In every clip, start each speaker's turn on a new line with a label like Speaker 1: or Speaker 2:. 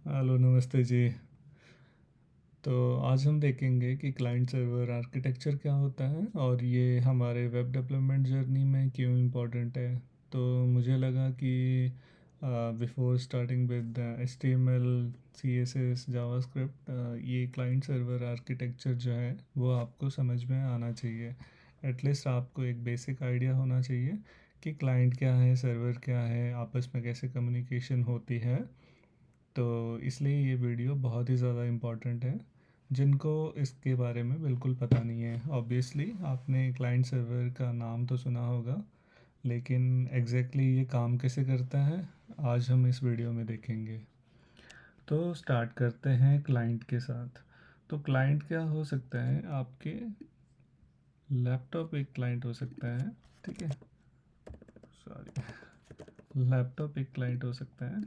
Speaker 1: Hello, नमस्ते जी। तो आज हम देखेंगे कि क्लाइंट सर्वर आर्किटेक्चर क्या होता है और ये हमारे वेब डेवलपमेंट जर्नी में क्यों इम्पोर्टेंट है। तो मुझे लगा कि before starting with H T M L, C S S, JavaScript, ये क्लाइंट सर्वर आर्किटेक्चर जो है वो आपको समझ में आना चाहिए। एटलीस्ट आपको एक बेसिक आइडिया होना चाहिए कि क्लाइंट क्या है, सर्वर क्या है, आपस में कैसे कम्युनिकेशन होती है। तो इसलिए ये वीडियो बहुत ही ज़्यादा इम्पॉर्टेंट है जिनको इसके बारे में बिल्कुल पता नहीं है। ऑब्वियसली आपने क्लाइंट सर्वर का नाम तो सुना होगा, लेकिन एग्जैक्टली ये काम कैसे करता है आज हम इस वीडियो में देखेंगे। तो स्टार्ट करते हैं क्लाइंट के साथ। तो क्लाइंट क्या हो सकता है, आपके लैपटॉप एक क्लाइंट हो सकता है। ठीक है, सॉरी, लैपटॉप एक क्लाइंट हो सकता है।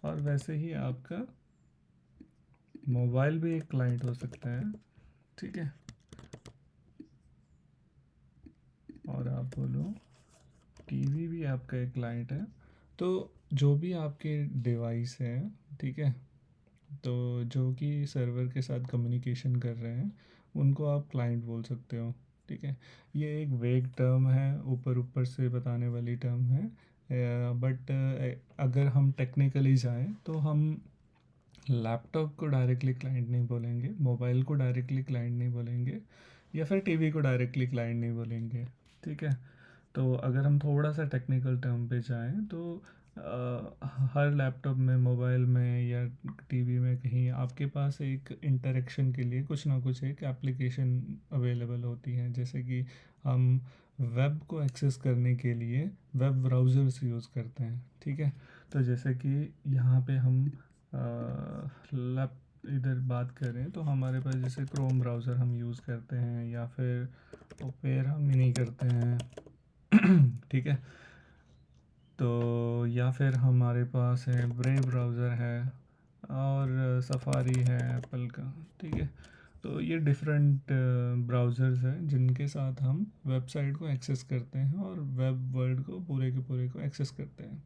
Speaker 1: और वैसे ही आपका मोबाइल भी एक क्लाइंट हो सकता है। ठीक है, और आप बोलो टीवी भी आपका एक क्लाइंट है। तो जो भी आपके डिवाइस है, ठीक है, तो जो कि सर्वर के साथ कम्युनिकेशन कर रहे हैं उनको आप क्लाइंट बोल सकते हो। ठीक है, ये एक वेग टर्म है, ऊपर ऊपर से बताने वाली टर्म है। बट अगर हम टेक्निकली जाएं तो हम लैपटॉप को डायरेक्टली क्लाइंट नहीं बोलेंगे, मोबाइल को डायरेक्टली क्लाइंट नहीं बोलेंगे, या फिर टीवी को डायरेक्टली क्लाइंट नहीं बोलेंगे। ठीक है, तो अगर हम थोड़ा सा टेक्निकल टर्म पे जाएं तो हर लैपटॉप में, मोबाइल में या टीवी में कहीं आपके पास एक इंटरेक्शन के लिए कुछ ना कुछ एक एप्लीकेशन अवेलेबल होती हैं। जैसे कि हम वेब को एक्सेस करने के लिए वेब ब्राउज़र्स यूज़ करते हैं। ठीक है, तो जैसे कि यहाँ पे हम लैप इधर बात करें तो हमारे पास जैसे क्रोम ब्राउज़र हम यूज़ करते हैं, या फिर ओपेरा हम ही नहीं करते हैं। ठीक है, तो या फिर हमारे पास है ब्रेव ब्राउज़र है, और सफारी है एप्पल का। ठीक है, तो ये डिफरेंट ब्राउज़र्स हैं जिनके साथ हम वेबसाइट को एक्सेस करते हैं और वेब वर्ल्ड को पूरे के पूरे को एक्सेस करते हैं।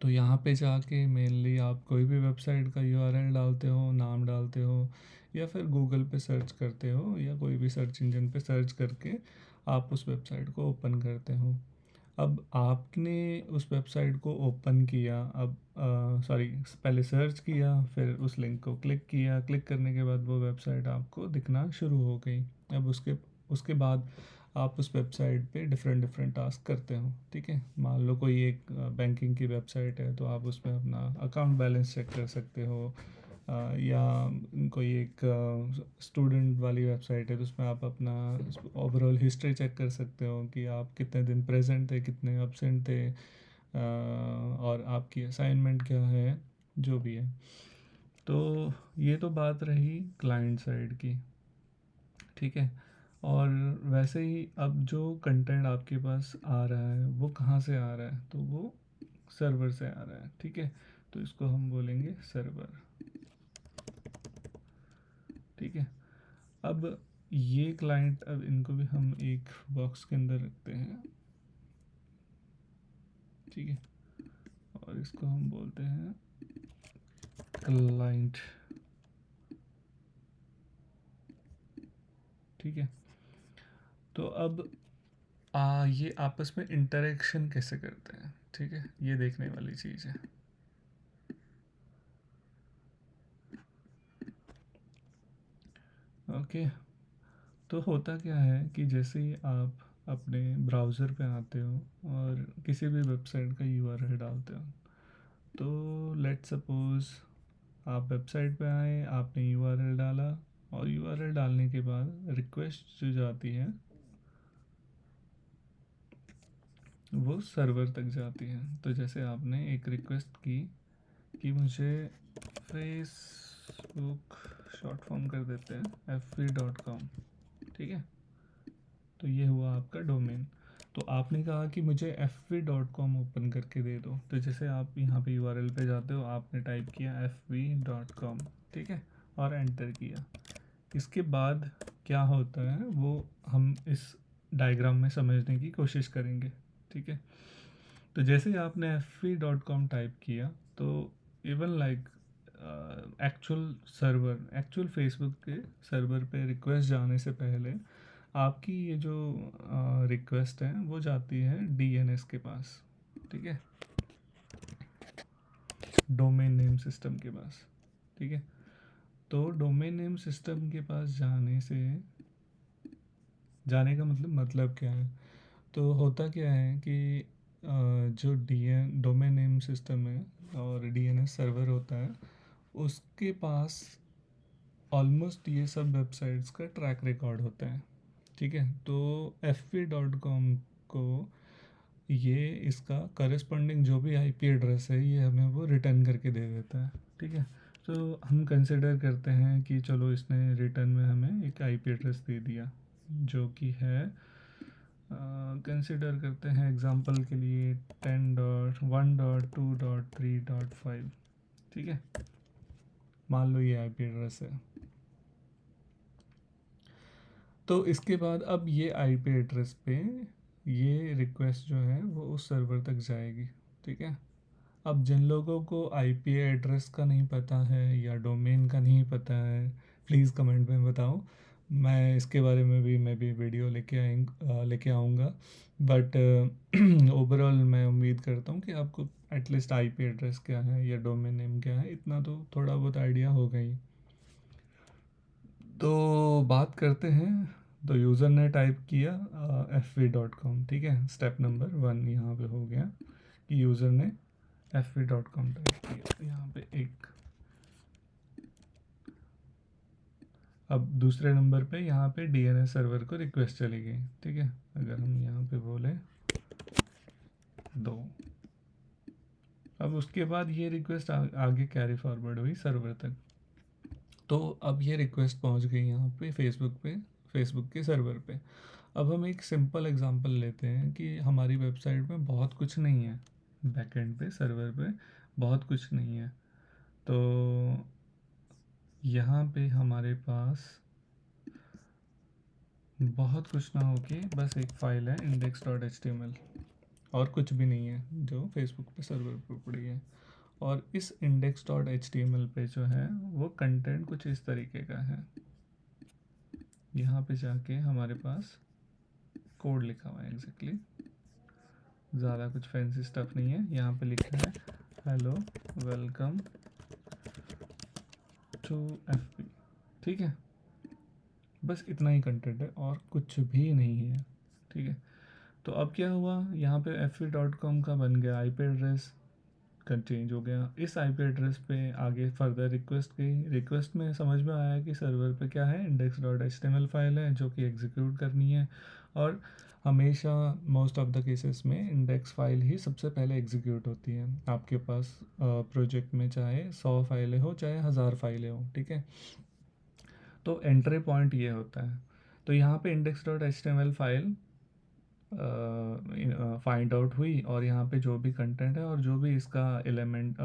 Speaker 1: तो यहाँ पे जाके मेनली आप कोई भी वेबसाइट का यूआरएल डालते हो, नाम डालते हो, या फिर गूगल पे सर्च करते हो, या कोई भी सर्च इंजन पे सर्च करके आप उस वेबसाइट को ओपन करते हो। अब आपने उस वेबसाइट को ओपन किया, अब सॉरी, पहले सर्च किया, फिर उस लिंक को क्लिक किया, क्लिक करने के बाद वो वेबसाइट आपको दिखना शुरू हो गई। अब उसके उसके बाद आप उस वेबसाइट पे डिफरेंट डिफरेंट टास्क करते हो। ठीक है, मान लो कोई एक बैंकिंग की वेबसाइट है तो आप उसमें अपना अकाउंट बैलेंस चेक कर सकते हो। या कोई एक स्टूडेंट वाली वेबसाइट है तो उसमें आप अपना ओवरऑल हिस्ट्री चेक कर सकते हो कि आप कितने दिन प्रेजेंट थे, कितने अब्सेंट थे, और आपकी असाइनमेंट क्या है, जो भी है। तो ये तो बात रही क्लाइंट साइड की। ठीक है, और वैसे ही अब जो कंटेंट आपके पास आ रहा है वो कहाँ से आ रहा है, तो वो सर्वर से आ रहा है। ठीक है, तो इसको हम बोलेंगे सर्वर। ठीक है, अब ये क्लाइंट, अब इनको भी हम एक बॉक्स के अंदर रखते हैं। ठीक है, और इसको हम बोलते हैं क्लाइंट। ठीक है, तो अब ये आपस में इंटरेक्शन कैसे करते हैं, ठीक है, ये देखने वाली चीज़ है। ओके, तो होता क्या है कि जैसे ही आप अपने ब्राउज़र पे आते हो और किसी भी वेबसाइट का यूआरएल डालते हो, तो लेट सपोज़ आप वेबसाइट पे आए, आपने यूआरएल डाला, और यूआरएल डालने के बाद रिक्वेस्ट जो जाती है वो सर्वर तक जाती है। तो जैसे आपने एक रिक्वेस्ट की कि मुझे फेसबुक, शॉर्ट फॉर्म कर देते हैं fv.com। ठीक है, तो ये हुआ आपका डोमेन। तो आपने कहा कि मुझे fv.com ओपन करके दे दो, तो जैसे आप यहाँ पे यूआरएल पे जाते हो, आपने टाइप किया fv.com। ठीक है, और एंटर किया। इसके बाद क्या होता है वो हम इस डायग्राम में समझने की कोशिश करेंगे। ठीक है, तो जैसे ही आपने fv.com टाइप किया तो इवन लाइक एक्चुअल फेसबुक के सर्वर पे रिक्वेस्ट जाने से पहले आपकी ये जो रिक्वेस्ट है वो जाती है डीएनएस के पास, ठीक है, डोमेन नेम सिस्टम के पास, ठीक है। तो डोमेन नेम सिस्टम के पास जाने का मतलब क्या है? तो होता क्या है कि जो डोमेन नेम सिस्टम है और डीएनएस सर्वर होता है, उसके पास ऑलमोस्ट ये सब वेबसाइट्स का ट्रैक रिकॉर्ड होता है, ठीक है। तो fp.com को ये इसका करस्पॉन्डिंग जो भी आईपी एड्रेस है ये हमें वो रिटर्न करके दे देता है, ठीक है। तो हम कंसिडर करते हैं कि चलो इसने रिटर्न में हमें एक आईपी एड्रेस दे दिया जो कि है, कंसिडर करते हैं एग्जांपल के लिए 10.1.2.3.5, ठीक है, मान लो ये आईपी एड्रेस है। तो इसके बाद अब ये आईपी एड्रेस पे ये रिक्वेस्ट जो है वो उस सर्वर तक जाएगी, ठीक है। अब जिन लोगों को आईपी एड्रेस का नहीं पता है या डोमेन का नहीं पता है, प्लीज़ कमेंट में बताओ, मैं इसके बारे में भी वीडियो लेके आऊँगा। बट ओवरऑल मैं उम्मीद करता हूँ कि आपको एटलीस्ट आईपी एड्रेस क्या है या डोमेन नेम क्या है इतना तो थोड़ा बहुत आइडिया हो गई। तो बात करते हैं। तो यूज़र ने टाइप किया fv.com, ठीक है, स्टेप नंबर 1 यहाँ पे हो गया कि यूज़र ने fv.com टाइप किया यहाँ पे एक। अब दूसरे नंबर पे यहाँ पे डीएनएस सर्वर को रिक्वेस्ट चली गई, ठीक है। अगर हम यहाँ पे बोले 2, अब उसके बाद ये रिक्वेस्ट आगे कैरी फॉरवर्ड हुई सर्वर तक। तो अब ये रिक्वेस्ट पहुँच गई यहाँ पे फेसबुक के सर्वर पे। अब हम एक सिंपल एग्जांपल लेते हैं कि हमारी वेबसाइट में बहुत कुछ नहीं है, बैकएंड पे सर्वर पे बहुत कुछ नहीं है। तो यहाँ पे हमारे पास बहुत कुछ ना होके बस एक फ़ाइल है index.html और कुछ भी नहीं है जो फेसबुक पे सर्वर पे पड़ी है। और इस index.html पे जो है वो कंटेंट कुछ इस तरीके का है। यहाँ पे जाके हमारे पास कोड लिखा हुआ है एग्जैक्टली, ज़्यादा कुछ फैंसी स्टफ नहीं है। यहाँ पे लिखा है हेलो वेलकम टू एफपी, ठीक है, बस इतना ही कंटेंट है और कुछ भी नहीं है, ठीक है। तो अब क्या हुआ, यहाँ पे fv.com का बन गया आईपी एड्रेस का चेंज हो गया। इस आईपी एड्रेस पे आगे फर्दर रिक्वेस्ट गई। रिक्वेस्ट में समझ में आया कि सर्वर पे क्या है, index.html फाइल है जो कि एग्जीक्यूट करनी है। और हमेशा मोस्ट ऑफ द केसेस में इंडेक्स फाइल ही सबसे पहले एग्जीक्यूट होती है आपके पास प्रोजेक्ट में, चाहे 100 फाइलें हो चाहे 1000 फाइलें हो, ठीक है। तो एंट्री पॉइंट ये होता है। तो यहाँ पे index.html फाइल फाइंड आउट हुई और यहाँ पे जो भी कंटेंट है और जो भी इसका एलिमेंट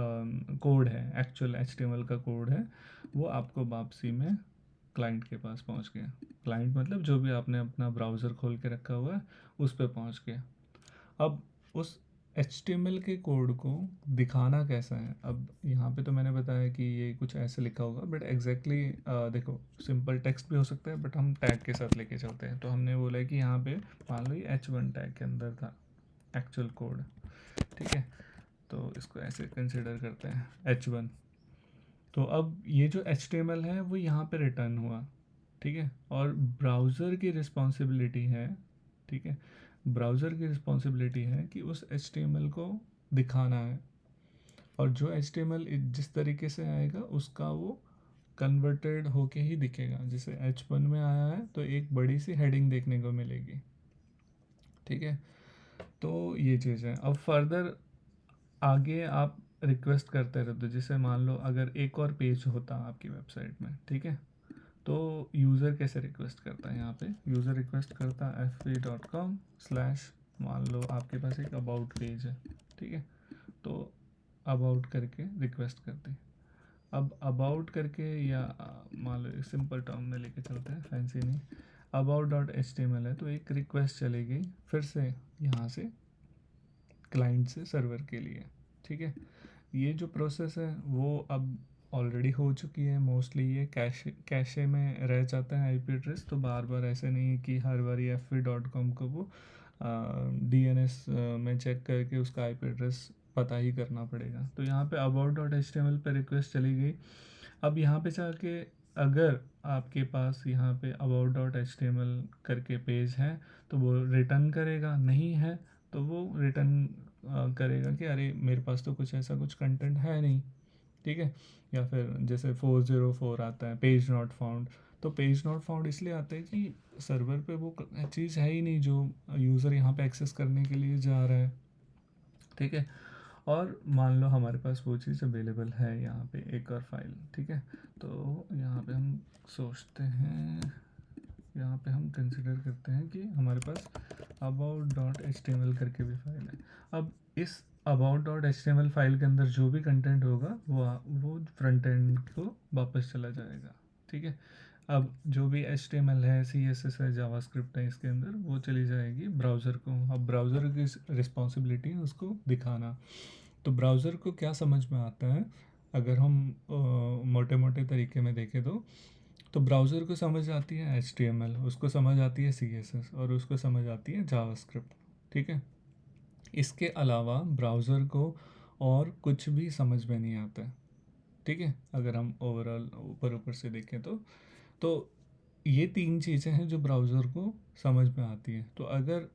Speaker 1: कोड है, एक्चुअल HTML का कोड है, वो आपको वापसी में क्लाइंट के पास पहुँच गया। क्लाइंट मतलब जो भी आपने अपना ब्राउज़र खोल के रखा हुआ है उस पे पहुँच गया। अब उस HTML के कोड को दिखाना कैसा है, अब यहाँ पे तो मैंने बताया कि ये कुछ ऐसे लिखा होगा, बट एग्जैक्टली देखो सिंपल टेक्स्ट भी हो सकता है बट हम टैग के साथ लेके चलते हैं। तो हमने बोला है कि यहाँ पे मान लो ये H1 टैग के अंदर था एक्चुअल कोड, ठीक है। तो इसको ऐसे कंसिडर करते हैं H1। तो अब ये जो HTML है वो यहाँ पे रिटर्न हुआ, ठीक है, और ब्राउज़र की रिस्पॉन्सिबिलिटी है, ठीक है, ब्राउज़र की रिस्पॉन्सिबिलिटी है कि उस HTML को दिखाना है। और जो HTML जिस तरीके से आएगा उसका वो कन्वर्टेड होके ही दिखेगा। जैसे H1 में आया है तो एक बड़ी सी हेडिंग देखने को मिलेगी, ठीक है। तो ये चीज़ है। अब फर्दर आगे आप रिक्वेस्ट करते रहते हो, जैसे मान लो अगर एक और पेज होता आपकी वेबसाइट में, ठीक है, तो यूज़र कैसे रिक्वेस्ट करता है, यहाँ पे यूज़र रिक्वेस्ट करता है fv.com स्लैश, मान लो आपके पास एक अबाउट पेज है, ठीक है, तो अबाउट करके रिक्वेस्ट करते। अब अबाउट करके या मान लो सिंपल टर्म में लेके चलते हैं, फैंसी नहीं, about.html है तो एक रिक्वेस्ट चली गई फिर से यहाँ से क्लाइंट से सर्वर के लिए, ठीक है। ये जो प्रोसेस है वो अब ऑलरेडी हो चुकी है, मोस्टली ये कैशे में रह जाता है आईपी एड्रेस, तो बार बार ऐसे नहीं है कि हर बार fv.com को वो डीएनएस में चेक करके उसका आईपी एड्रेस पता ही करना पड़ेगा। तो यहाँ पे about.html पे रिक्वेस्ट चली गई। अब यहाँ पे जाके अगर आपके पास यहाँ पे about.html करके पेज है तो वो रिटर्न करेगा, नहीं है तो वो रिटर्न करेगा कि अरे मेरे पास तो कुछ ऐसा कुछ कंटेंट है नहीं, ठीक है। या फिर जैसे 404 आता है पेज नॉट फाउंड, तो पेज नॉट फाउंड इसलिए आता है कि सर्वर पे वो चीज़ है ही नहीं जो यूज़र यहाँ पे एक्सेस करने के लिए जा रहा है, ठीक है। और मान लो हमारे पास वो चीज़ अवेलेबल है यहाँ पे एक और फाइल, ठीक है। तो यहाँ पे हम सोचते हैं, यहाँ पे हम कंसिडर करते हैं कि हमारे पास about.html करके भी फाइल है। अब इस about.html फाइल के अंदर जो भी कंटेंट होगा वो फ्रंट एंड को वापस चला जाएगा, ठीक है। अब जो भी HTML है, CSS है, जावास्क्रिप्ट है, इसके अंदर वो चली जाएगी ब्राउज़र को। अब ब्राउज़र की रिस्पॉन्सिबिलिटी है उसको दिखाना। तो ब्राउज़र को क्या समझ में आता है, अगर हम मोटे मोटे तरीके में देखें तो ब्राउज़र को समझ आती है HTML, उसको समझ आती है CSS और उसको समझ आती है जावास्क्रिप्ट, ठीक है। इसके अलावा ब्राउज़र को और कुछ भी समझ में नहीं आता है, ठीक है। अगर हम ओवरऑल ऊपर ऊपर से देखें तो ये 3 चीज़ें हैं जो ब्राउज़र को समझ में आती है। तो अगर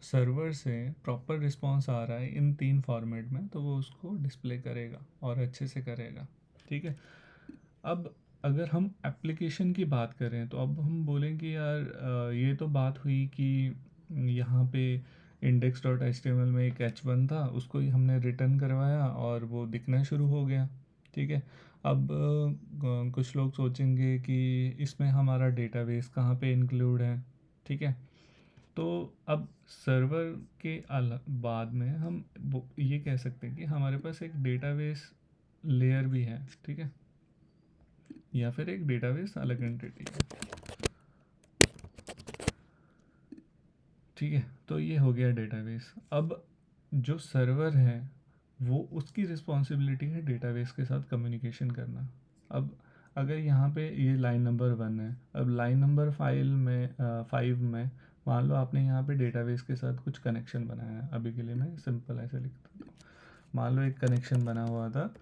Speaker 1: सर्वर से प्रॉपर रिस्पांस आ रहा है इन 3 फॉर्मेट में तो वो उसको डिस्प्ले करेगा और अच्छे से करेगा, ठीक है। अब अगर हम एप्लीकेशन की बात करें तो अब हम बोलें कि यार ये तो बात हुई कि यहाँ पे index.html में एक h1 था, उसको ही हमने रिटर्न करवाया और वो दिखना शुरू हो गया, ठीक है। अब कुछ लोग सोचेंगे कि इसमें हमारा डेटाबेस कहाँ पे इंक्लूड है, ठीक है। तो अब सर्वर के बाद में हम ये कह सकते हैं कि हमारे पास एक डेटाबेस लेयर भी है, ठीक है, या फिर एक डेटाबेस अलग एंटिटी है, ठीक है। तो ये हो गया डेटाबेस। अब जो सर्वर है वो उसकी रिस्पॉन्सिबिलिटी है डेटाबेस के साथ कम्युनिकेशन करना। अब अगर यहाँ पे ये लाइन नंबर 1 है, अब लाइन नंबर 5 में मान लो आपने यहाँ पे डेटाबेस के साथ कुछ कनेक्शन बनाया है। अभी के लिए मैं सिंपल ऐसे लिखता हूँ, मान लो एक कनेक्शन बना हुआ था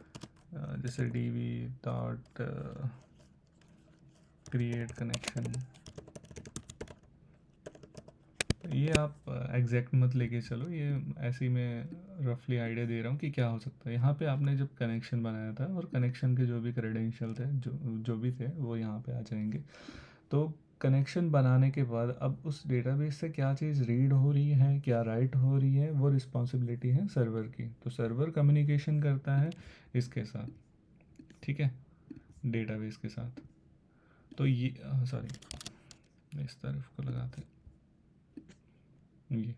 Speaker 1: जैसे dv क्रिएट कनेक्शन। ये आप एग्जैक्ट मत लेके चलो, ये ऐसे ही मैं रफली आइडिया दे रहा हूँ कि क्या हो सकता है। यहाँ पे आपने जब कनेक्शन बनाया था और कनेक्शन के जो भी क्रेडेंशियल थे जो भी थे वो यहाँ पे आ जाएंगे। तो कनेक्शन बनाने के बाद अब उस डेटाबेस से क्या चीज़ रीड हो रही है, क्या राइट हो रही है, वो रिस्पॉन्सिबिलिटी है सर्वर की। तो सर्वर कम्युनिकेशन करता है इसके साथ, ठीक है, डेटाबेस के साथ। तो ये सॉरी इस तरफ को लगाते हैं ये।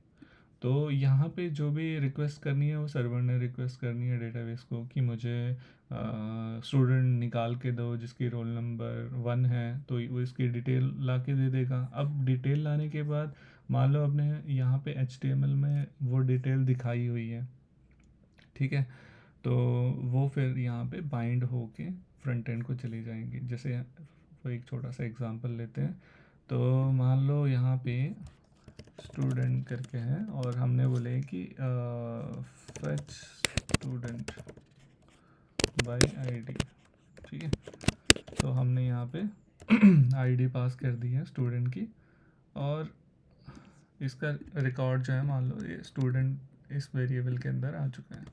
Speaker 1: तो यहाँ पे जो भी रिक्वेस्ट करनी है वो सर्वर ने रिक्वेस्ट करनी है डेटाबेस को कि मुझे स्टूडेंट निकाल के दो जिसकी रोल नंबर 1 है, तो वो इसकी डिटेल ला के दे देगा। अब डिटेल लाने के बाद मान लो आपने यहाँ पे HTML में वो डिटेल दिखाई हुई है, ठीक है। तो वो फिर यहाँ पे बाइंड होके फ्रंट एंड को चली जाएंगी। जैसे वो एक छोटा सा एग्जांपल लेते हैं, तो मान लो यहाँ पे स्टूडेंट करके है और हमने बोले कि फेच स्टूडेंट बाय आईडी, ठीक है। तो हमने यहाँ पे आईडी पास कर दी है स्टूडेंट की और इसका रिकॉर्ड जो है मान लो ये स्टूडेंट इस वेरिएबल के अंदर आ चुका है।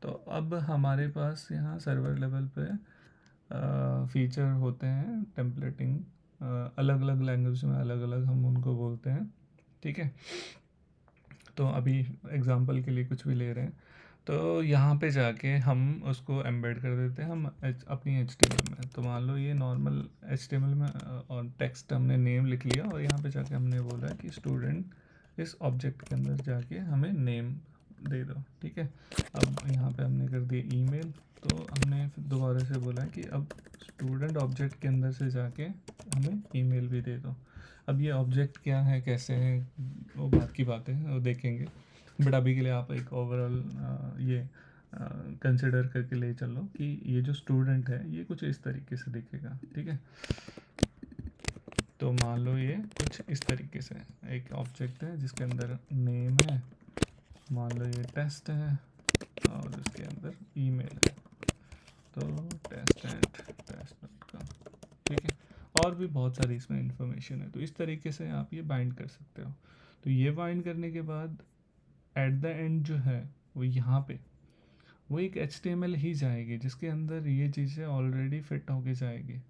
Speaker 1: तो अब हमारे पास यहाँ सर्वर लेवल पे फीचर होते हैं टेम्पलेटिंग, अलग अलग लैंग्वेज में अलग अलग हम उनको बोलते हैं, ठीक है। तो अभी एग्जांपल के लिए कुछ भी ले रहे हैं, तो यहाँ पे जाके हम उसको एम्बेड कर देते हैं हम अपनी HTML में। तो मान लो ये नॉर्मल HTML में और टेक्स्ट हमने नेम लिख लिया और यहाँ पे जाके हमने बोला कि स्टूडेंट इस ऑब्जेक्ट के अंदर जाके हमें नेम दे दो, ठीक है। अब यहाँ पे हमने कर दिया ईमेल, तो हमने फिर दोबारा से बोला कि अब स्टूडेंट ऑब्जेक्ट के अंदर से जाके हमें ईमेल भी दे दो। अब ये ऑब्जेक्ट क्या है, कैसे है, वो बात की बात है, वो देखेंगे। बट अभी के लिए आप एक ओवरऑल ये कंसिडर करके ले चलो कि ये जो स्टूडेंट है ये कुछ इस तरीके से दिखेगा, ठीक है। तो मान लो ये कुछ इस तरीके से एक ऑब्जेक्ट है जिसके अंदर नेम है, मान लो ये टेस्ट है और उसके अंदर ईमेल है, तो test@test.com, ठीक है। और भी बहुत सारी इसमें इंफॉर्मेशन है, तो इस तरीके से आप ये बाइंड कर सकते हो। तो ये बाइंड करने के बाद एट द एंड जो है वो यहाँ पे वो एक HTML ही जाएगी जिसके अंदर ये चीज़ें ऑलरेडी फिट होके जाएगी,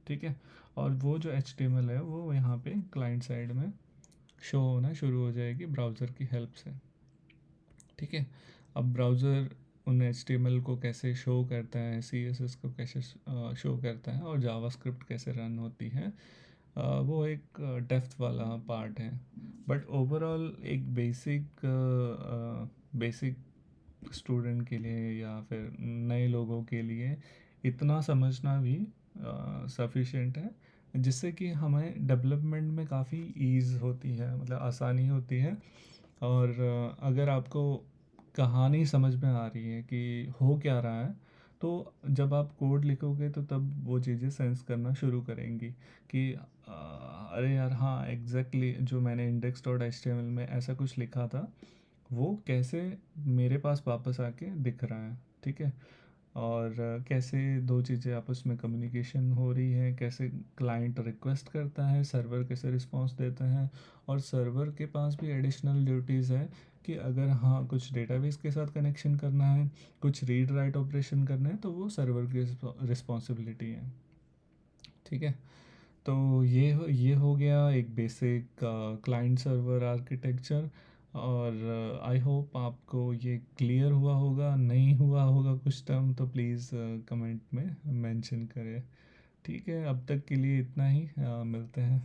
Speaker 1: ठीक है। और वो जो HTML है वो यहाँ पे क्लाइंट साइड में शो होना शुरू हो जाएगी ब्राउज़र की हेल्प से, ठीक है। अब ब्राउज़र उन HTML को कैसे शो करता है, CSS को कैसे शो करता है और जावास्क्रिप्ट कैसे रन होती है, वो एक डेप्थ वाला पार्ट है। बट ओवरऑल एक बेसिक स्टूडेंट के लिए या फिर नए लोगों के लिए इतना समझना भी सफिशिएंट है, जिससे कि हमें डेवलपमेंट में काफ़ी ईज़ होती है, मतलब आसानी होती है। और अगर आपको कहानी समझ में आ रही है कि हो क्या रहा है, तो जब आप कोड लिखोगे तो तब वो चीज़ें सेंस करना शुरू करेंगी कि अरे यार हाँ एग्जैक्टली जो मैंने index.html में ऐसा कुछ लिखा था वो कैसे मेरे पास वापस आके दिख रहा है, ठीक है। और कैसे दो चीज़ें आपस में कम्युनिकेशन हो रही है, कैसे क्लाइंट रिक्वेस्ट करता है, सर्वर कैसे रिस्पॉन्स देता है, और सर्वर के पास भी एडिशनल ड्यूटीज़ है कि अगर हाँ कुछ डेटाबेस के साथ कनेक्शन करना है, कुछ रीड राइट ऑपरेशन करना है, तो वो सर्वर की रिस्पॉन्सिबिलिटी है, ठीक है। तो ये हो गया एक बेसिक क्लाइंट सर्वर आर्किटेक्चर। और आई होप आपको ये क्लियर हुआ होगा, नहीं हुआ होगा कुछ टर्म तो प्लीज़ कमेंट में मेंशन करें, ठीक है। अब तक के लिए इतना ही, मिलते हैं